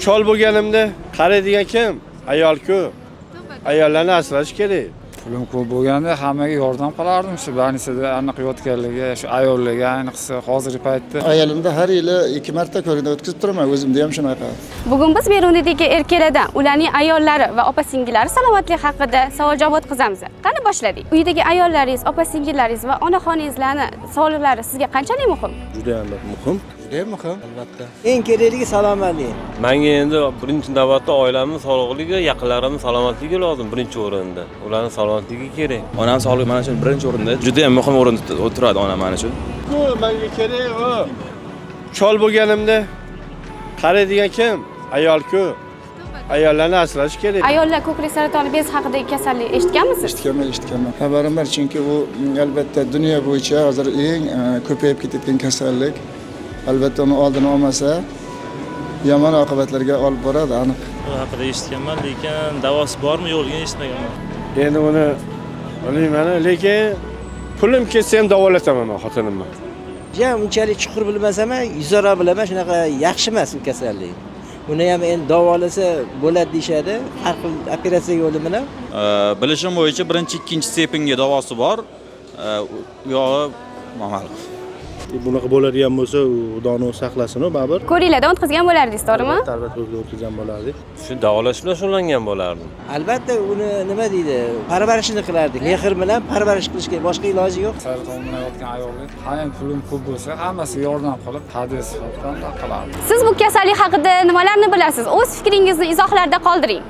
Chol bo'lganimda qaraydigan kim? Ayol-ku. Ayollarni asrash kerak. Pulim ko'p bo'lganda hammaga yordam qilardim, shu больницада aniq yotganligi, shu ayollarga ayniqsa hozirgi paytda. Ayolimda har yili 2 marta ko'rikdan o'tkazib turaman, o'zimda ham shunaqa. Bugun biz Berundagi erkaklardan ularning ayollari va opa-singillari salomatligi haqida savol-javob o'tkazamiz. Qani boshladik. Uydagi ayollaringiz, opa-singillaringiz va onaxoningizlarning sog'liqlari sizga qanchalik muhim? Juda ham muhim. Juda muhim, albatta. Eng kerakligi salomatlik. Menga endi birinchi navbatda oilamning sog'liqligi, yaqinlarimning salomatligi lozim birinchi o'rinda. Ularning salomatligi kerak. Onam sog'ligi mana shu birinchi o'rinda. Juda ham muhim o'rinda o'tiradi onam mana shu. Menga kerak u. Chol bo'lganimda qaraydigan kim? Ayol-ku. Ayollarni asrash kerak. Ayollar ko'krak saratoni bez haqidagi kasallik eshitganmisiz? Eshitganman. Xabarim bor, chunki u albatta dunyo bo'yicha hozir eng ko'payib ketayotgan kasallik. Albatta uni oldini olmasa, yomon oqibatlarga olib boradi, aniq. Bu haqida eshitganman, lekin davosi bormi yo'qligini eshitmaganman. Endi uni bilmayman, lekin pulim ketsa ham davolataman men xotinimni. Jam unchalik chuqur bilmasam ham, yuzaro bilaman, shunaqa yaxshi emas u kasallik. Uni ham endi davolasa bo'ladi deyshadi, har xil operatsiya yo'li bilan. Bilishim bo'yicha birinchi, ikkinchi stepanga davosi bor. Yog'i ma'lum. Bunaqa bo'ladigan bo'lsa, Xudoning saqlasin, baribir. Ko'ringlarda o'tkazgan bo'lardingiz, to'g'rimi? Albatta o'tkazgan bo'lardik. Shu davolash bilan shug'ullangan bo'lardim. Albatta uni nima deydi? Parvarishini qilardik. Mehr bilan parvarish qilishga boshqa iloji yo'q. Saraton bilan yotgan ayollar, ham pulim ko'p bo'lsa, hammasiga yordam qilib, hadya sifatida qilardim. Siz bu kasallik haqida nimalarni bilasiz? O'z fikringizni izohlarda qoldiring.